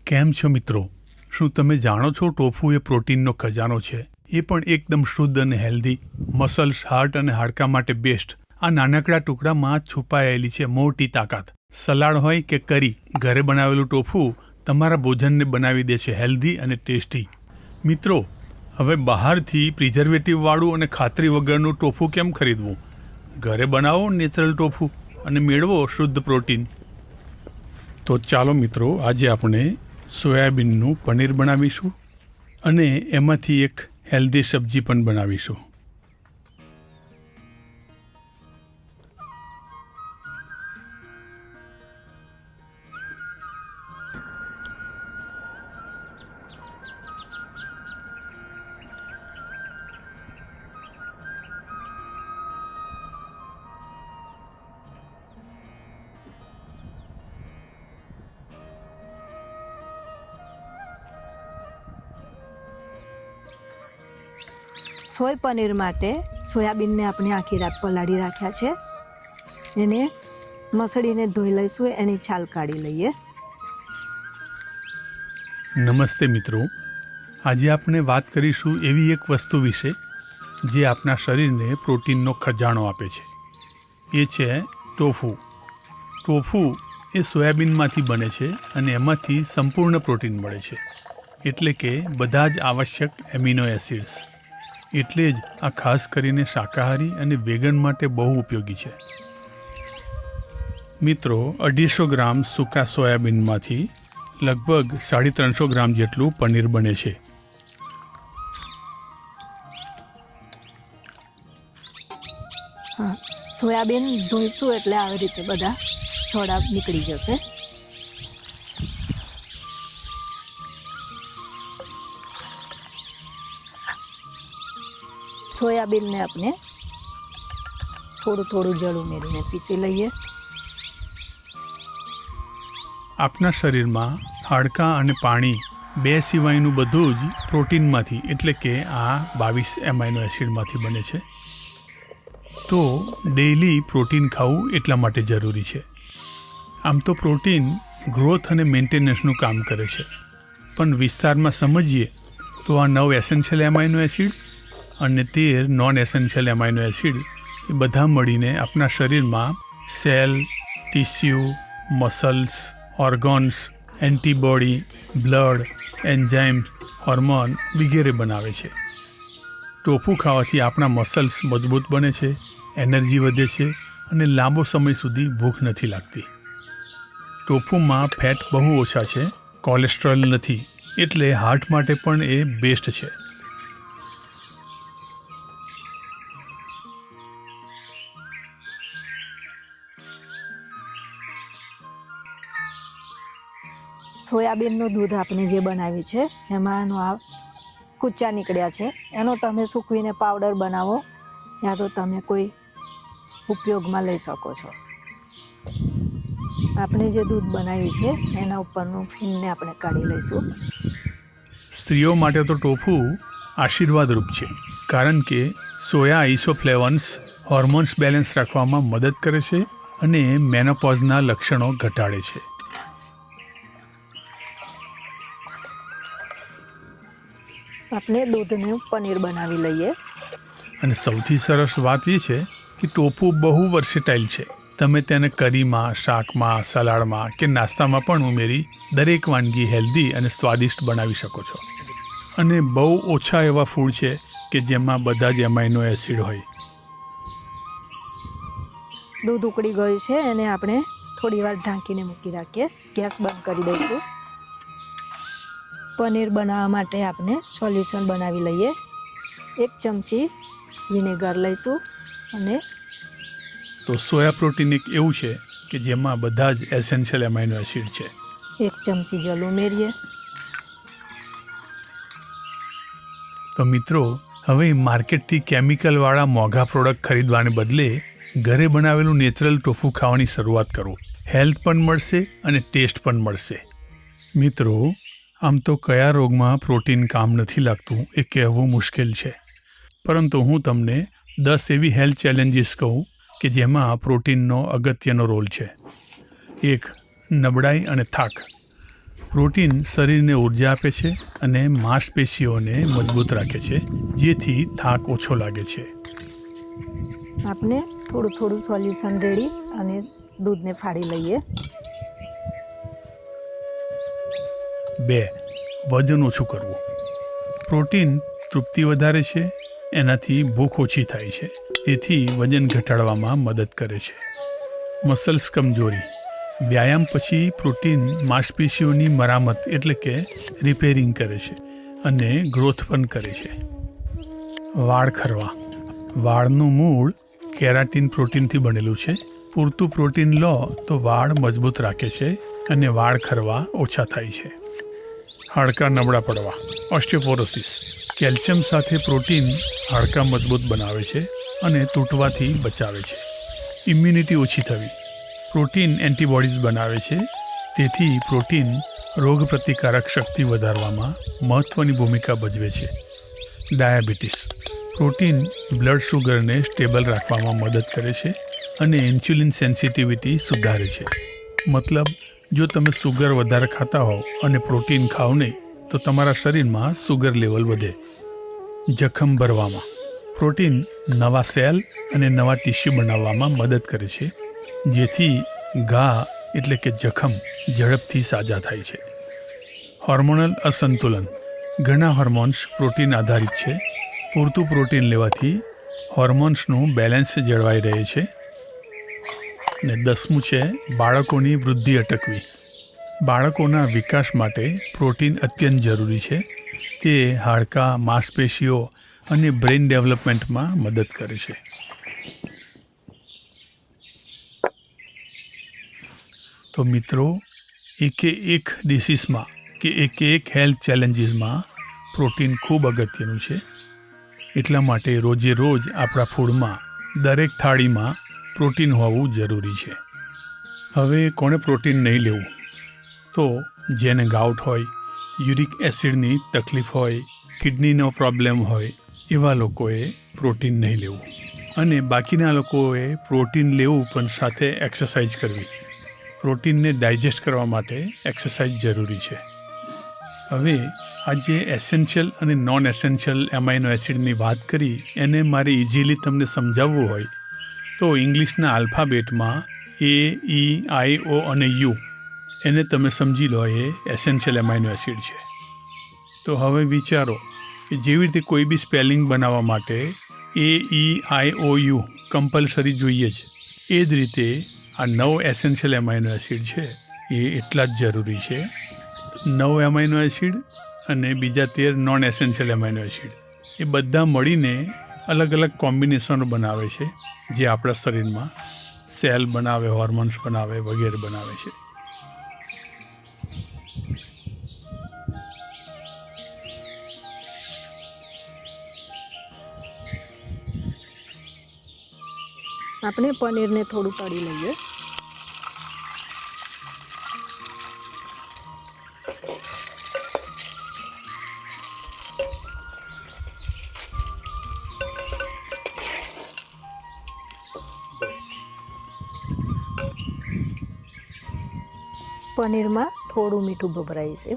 કેમ છો મિત્રો? શું તમે જાણો છો ટોફુ એ પ્રોટીનનો ખજાનો છે? એ પણ એકદમ શુદ્ધ અને હેલ્ધી, મસલ્સ, હાર્ટ અને હાડકાં માટે બેસ્ટ. આ નાનકડા ટુકડામાં છુપાયેલી છે મોટી તાકાત. સલાડ હોય કે કરી, ઘરે બનાવેલું ટોફુ તમારા ભોજનને બનાવી દે છે હેલ્ધી અને ટેસ્ટી. મિત્રો, હવે બહારથી પ્રિઝર્વેટિવવાળું અને ખાતરી વગરનું ટોફુ કેમ ખરીદવું? ઘરે બનાવો નેચરલ ટોફુ અને મેળવો શુદ્ધ પ્રોટીન. તો ચાલો મિત્રો, આજે આપણે સોયાબીનનું પનીર બનાવીશું અને એમાંથી એક હેલ્ધી સબ્જી પણ બનાવીશું. સોય પનીર માટે સોયાબીનને આપણે આખી રાત પલાળી રાખ્યા છે. એને મસળીને ધોઈ લઈશું, એની છાલ કાઢી લઈએ. નમસ્તે મિત્રો, આજે આપણે વાત કરીશું એવી એક વસ્તુ વિશે જે આપણા શરીરને પ્રોટીનનો ખજાનો આપે છે. એ છે ટોફુ. ટોફુ એ સોયાબીનમાંથી બને છે અને એમાંથી સંપૂર્ણ પ્રોટીન મળે છે, એટલે કે બધા જ આવશ્યક એમિનો એસિડ્સ. એટલે જ આ ખાસ કરીને શાકાહારી અને વેગન માટે બહુ ઉપયોગી છે. મિત્રો, 250 ગ્રામ સૂકા સોયાબીનમાંથી લગભગ 350 ગ્રામ જેટલું પનીર બને છે. હા, સોયાબીન ધોઈશું એટલે આવી રીતે બધા છોડા નીકળી જશે. સોયાબીનને આપણે થોડું થોડું જળ ઉમેરીને પીસી લઈએ. આપણા શરીરમાં હાડકાં અને પાણી બે સિવાયનું બધું જ પ્રોટીનમાંથી, એટલે કે આ 22 એમાઇનો એસિડમાંથી બને છે. તો ડેઇલી પ્રોટીન ખાવું એટલા માટે જરૂરી છે. આમ તો પ્રોટીન ગ્રોથ અને મેન્ટેનન્સનું કામ કરે છે, પણ વિસ્તારમાં સમજીએ તો આ 9 એસેન્શિયલ એમાઇનો એસિડ અને 13 નોન એસેન્શિયલ એમાઇનો એસિડ એ બધા મળીને આપણા શરીરમાં cell, tissue, muscles, organs, antibody, blood, enzymes, hormone વગેરે બનાવે છે. ટોફુ ખાવાથી આપણા મસલ્સ મજબૂત બને છે, એનર્જી વધે છે અને લાંબો સમય સુધી ભૂખ નથી લાગતી. ટોફુમાં ફેટ બહુ ઓછા છે, કોલેસ્ટ્રોલ નથી, એટલે હાર્ટ માટે પણ એ બેસ્ટ છે. સોયાબીનનું દૂધ આપણે જે બનાવ્યું છે એમાંનો આ કૂચા નીકળ્યા છે, એનો તમે સૂકવીને પાવડર બનાવો યા તો તમે કોઈ ઉપયોગમાં લઈ શકો છો. આપણે જે દૂધ બનાવ્યું છે એના ઉપરનું ફીણને આપણે કાઢી લઈશું. સ્ત્રીઓ માટે તો ટોફુ આશીર્વાદરૂપ છે, કારણ કે સોયા આઇસોફ્લેવન્સ હોર્મોન્સ બેલેન્સ રાખવામાં મદદ કરે છે અને મેનોપોઝના લક્ષણો ઘટાડે છે. આપણે દૂધનું પનીર બનાવી લઈએ. અને સૌથી સરસ વાત એ છે કે ટોફુ બહુ વર્સેટાઇલ છે. તમે તેને કરીમાં, શાકમાં, સલાડમાં કે નાસ્તામાં પણ ઉમેરી દરેક વાનગી હેલ્ધી અને સ્વાદિષ્ટ બનાવી શકો છો. અને બહુ ઓછા એવા ફૂડ છે કે જેમાં બધા જ એમાઇનો એસિડ હોય. દૂધ ઉકળી ગયું છે અને આપણે થોડી વાર ઢાંકીને મૂકી રાખીએ. ગેસ બંધ કરી દઈશું. પનીર બનાવવા માટે આપણે સોલ્યુશન બનાવી લઈએ. 1 ચમચી વિનેગર લઈશું અને તો સોયા પ્રોટીન એક એવું છે કે જેમાં બધા જ એસેન્શિયલ એમાઇનો એસિડ છે. 1 ચમચી જલ ઉમેરીએ. તો મિત્રો, હવે માર્કેટથી કેમિકલવાળા મોંઘા પ્રોડક્ટ ખરીદવાને બદલે ઘરે બનાવેલું નેચરલ ટોફુ ખાવાની શરૂઆત કરો. હેલ્થ પણ મળશે અને ટેસ્ટ પણ મળશે. મિત્રો, આમ તો કયા રોગમાં પ્રોટીન કામ નથી લાગતું એ કહેવું મુશ્કેલ છે, પરંતુ હું તમને 10 એવી હેલ્થ ચેલેન્જીસ કહું કે જેમાં પ્રોટીનનો અગત્યનો રોલ છે. 1. નબળાઈ અને થાક. પ્રોટીન શરીરને ઉર્જા આપે છે અને માંસપેશીઓને મજબૂત રાખે છે, જેથી થાક ઓછો લાગે છે. આપણે થોડું થોડું સોલ્યુશન રેડી અને દૂધને ફાડી લઈએ. 2. વજન ઓછું કરવું. પ્રોટીન તૃપ્તિ વધારે છે, એનાથી ભૂખ ઓછી થાય છે, તેથી વજન ઘટાડવામાં મદદ કરે છે. મસલ્સ કમજોરી. વ્યાયામ પછી પ્રોટીન માંસપેશીઓની મરામત એટલે કે રિપેરિંગ કરે છે અને ગ્રોથ પણ કરે છે. વાળ ખરવા. વાળનું મૂળ કેરાટીન પ્રોટીનથી બનેલું છે. પૂરતું પ્રોટીન લો તો વાળ મજબૂત રાખે છે અને વાળ ખરવા ઓછા થાય છે. હાડકાં નબળા પડવા. ઓસ્ટિયોપોરોસિસ. કેલ્શિયમ સાથે પ્રોટીન હાડકાં મજબૂત બનાવે છે અને તૂટવાથી બચાવે છે. ઇમ્યુનિટી ઓછી થવી. પ્રોટીન એન્ટીબોડીઝ બનાવે છે, તેથી પ્રોટીન રોગપ્રતિકારક શક્તિ વધારવામાં મહત્ત્વની ભૂમિકા ભજવે છે. ડાયાબિટીસ. પ્રોટીન બ્લડ શુગરને સ્ટેબલ રાખવામાં મદદ કરે છે અને ઇન્સ્યુલિન સેન્સિટિવિટી સુધારે છે. મતલબ, જો તમે સુગર વધારે ખાતા હોવ અને પ્રોટીન ખાઓ નહીં તો તમારા શરીરમાં સુગર લેવલ વધે. જખમ ભરવામાં. પ્રોટીન નવા સેલ અને નવા ટિશ્યુ બનાવવામાં મદદ કરે છે, જેથી ઘા એટલે કે જખમ ઝડપથી સાજા થાય છે. હોર્મોનલ અસંતુલન. ઘણા હોર્મોન્સ પ્રોટીન આધારિત છે. પૂરતું પ્રોટીન લેવાથી હોર્મોન્સનું બેલેન્સ જળવાઈ રહે છે. અને 10મું છે બાળકોની વૃદ્ધિ અટકવી. બાળકોના વિકાસ માટે પ્રોટીન અત્યંત જરૂરી છે. તે હાડકાં, માંસપેશીઓ અને બ્રેઇન ડેવલપમેન્ટમાં મદદ કરે છે. તો મિત્રો, એક ડિસીઝમાં કે એક હેલ્થ ચેલેન્જીસમાં પ્રોટીન ખૂબ અગત્યનું છે. એટલા માટે રોજે રોજ આપણા ફૂડમાં દરેક થાળીમાં પ્રોટીન હોવું જરૂરી છે. હવે કોણે પ્રોટીન નહીં લેવું? તો જેને ગાઉટ હોય, યુરિક એસિડની તકલીફ હોય, કિડનીનો પ્રોબ્લેમ હોય, એવા લોકોએ પ્રોટીન નહીં લેવું. અને બાકીના લોકોએ પ્રોટીન લેવું પણ સાથે એક્સરસાઇઝ કરવી. પ્રોટીનને ડાયજેસ્ટ કરવા માટે એક્સરસાઇઝ જરૂરી છે. હવે આ જે એસેન્શિયલ અને નોન એસેન્શિયલ એમાઇનો એસિડની વાત કરી, એને મારે ઇઝીલી તમને સમજાવવું હોય તો ઇંગ્લિશના આલ્ફાબેટમાં AEIO અને U એને તમે સમજી લો એ એસેન્શિયલ એમાઇનો એસિડ છે. તો હવે વિચારો કે જેવી રીતે કોઈ બી સ્પેલિંગ બનાવવા માટે AEIOU કમ્પલસરી જોઈએ જ, એ જ રીતે આ 9 એસેન્શિયલ એમાઇનો એસિડ છે એ એટલા જ જરૂરી છે. 9 એમાઇનો એસિડ અને બીજા 13 નોન એસેન્શિયલ એમાઇનો એસિડ, એ બધા મળીને અલગ અલગ કોમ્બિનેશનો બનાવે છે, જે આપણા શરીરમાં સેલ બનાવે, હોર્મોન્સ બનાવે, વગેરે બનાવે છે. આપણે પનીરને થોડું તળી લઈએ. પનીરમાં થોડું મીઠું ભભરાય છે.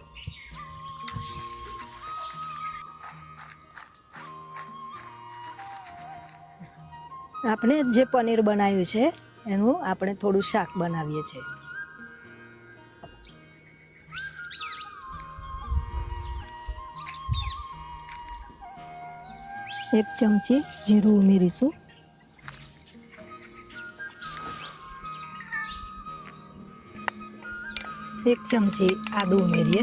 આપણે જે પનીર બનાવ્યું છે એનું આપણે થોડું શાક બનાવીએ છીએ. એક ચમચી જીરું ઉમેરીશું. એક ચમચી આદું ઉમેરીએ.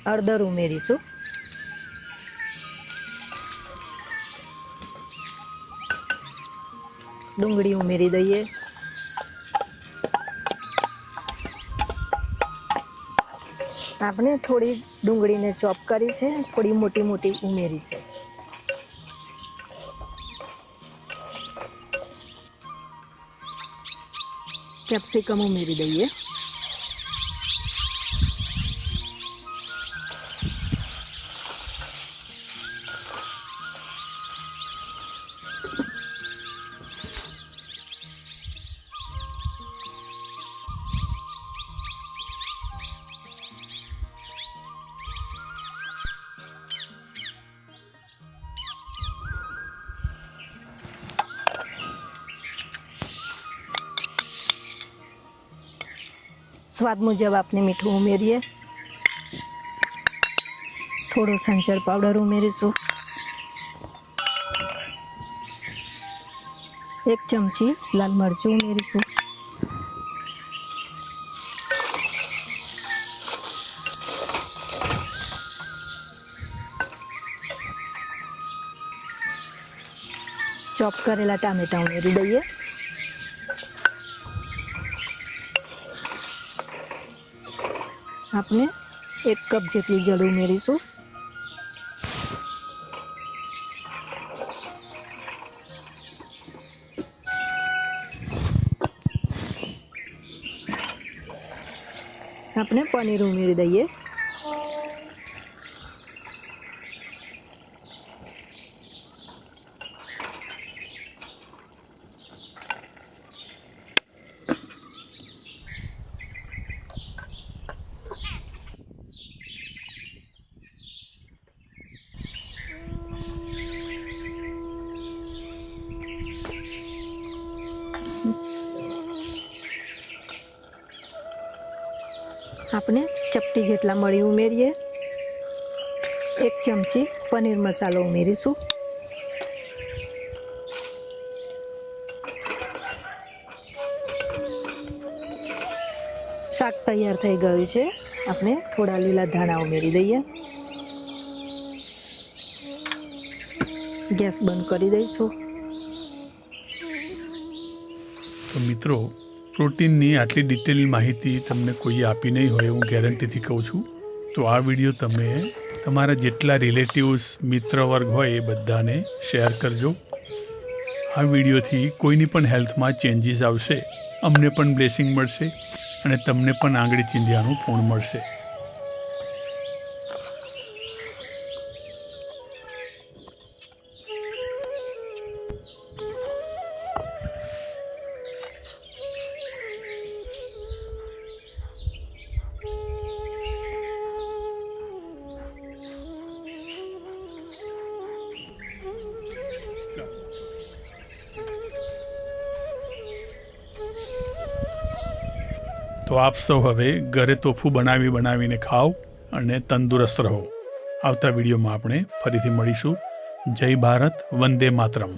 હળદર ઉમેરીશું. ડુંગળી ઉમેરી દઈએ. આપણે થોડી ડુંગળીને ચોપ કરી છે, થોડી મોટી મોટી ઉમેરી છે. કેપ્સિકમ ઉમેરી દઈએ. સ્વાદ મુજબ આપણે મીઠું ઉમેરીએ, થોડો સંચર પાવડર ઉમેરીશું, 1 ચમચી લાલ મરચું ઉમેરીશું, ચોપ કરેલા ટામેટા ઉમેરી દઈએ, આપણે 1 કપ જેટલી જળ ઉમેરીશું, આપણે પનીર ઉમેરી દઈએ, આપણે ચપટી જેટલા મરી ઉમેરીએ, 1 ચમચી પનીર મસાલો ઉમેરીશું, શાક તૈયાર થઈ ગયું છે. આપણે થોડા લીલા ધાણા ઉમેરી દઈએ, ગેસ બંધ કરી દઈશું. તો મિત્રો, પ્રોટીનની આટલી ડિટેલ માહિતી તમને કોઈએ આપી નહીં હોય હું ગેરંટીથી કહું છું. તો આ વિડીયો તમે તમારા જેટલા રિલેટિવ્સ મિત્ર વર્ગ હોય એ બધાને શેર કરજો. આ વિડીયોથી કોઈની પણ હેલ્થમાં ચેન્જીસ આવશે, અમને પણ બ્લેસિંગ મળશે અને તમને પણ આંગળી ચીંધ્યાનું પૂર્ણ મળશે. તો આપ સૌ હવે ઘરે તોફું બનાવીને ખાઓ અને તંદુરસ્ત રહો. આવતા વિડીયોમાં આપણે ફરીથી મળીશું. જય ભારત, વંદે માતરમ.